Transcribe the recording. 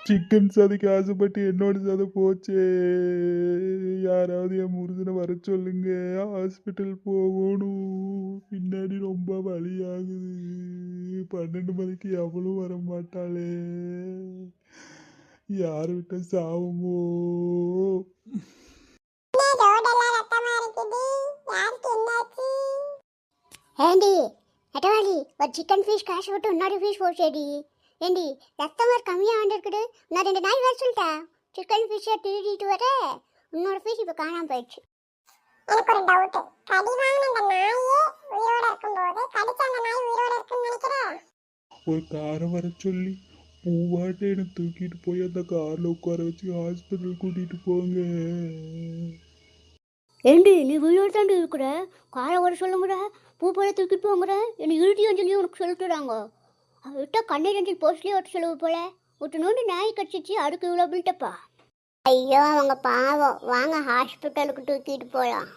Chicken சதைக்கு ஆசைப்பட்டு என்னோட சதை போச்சே. யாராவது என் முருகனை வர சொல்லுங்க, ஹாஸ்பிட்டல் போகணும். பின்னாடி ரொம்ப வலியாகுது. 12 மணிக்கு எவளும் வர மாட்டாளே. யார் விட்ட சாவுமோ. ஏண்டி நெட்டவாளி ஒரு சிக்கன் ஃபிஷ் காசு விட்டு இன்னொரு ஃபிஷ் போச்சேடி. ஏண்டி ரத்தமாக கம்மியாக வந்துருக்குது. நான் 2 நாள் வர சொல்லிட்டேன். சிக்கன் ஃபிஷ்ஷை திருடிட்டு வர இன்னொரு ஃபிஷ் இப்போ காணாமல் போயிடுச்சு. எனக்கு ஒரு டவுட். கடி வாங்கின அந்த நாயே உயிரோட இருக்கும்போது கடிச்ச அந்த நாய் உயிரோட இருக்குன்னு நினைக்கிறேன். ஒரு காரை வர சொல்லி பூவாட்டை எனக்கு தூக்கிட்டு போய் அந்த காரில் உட்கார வச்சு ஹாஸ்பிட்டல் கூட்டிகிட்டு போங்க. ஏண்டி நீ உயிரோடு தாண்டி இருக்கிற, காரை வர சொல்லுங்கிற, பூ போல தூக்கிட்டு போங்கிற, என்னை இழுதியும் சொல்லி உனக்கு சொல்லிட்டுறாங்க. விட்டா கண்ணீர் அஞ்சல் போஸ்ட்லேயே ஒட்டு சொல்லுவ போல. ஒட்டு நோண்டு நாய் கடிச்சிச்சு, அதுக்கு இவ்வளோ பில்டப்பா. ஐயோ அவங்க பாவம், வாங்க ஹாஸ்பிட்டலுக்கு தூக்கிட்டு போகலாம்.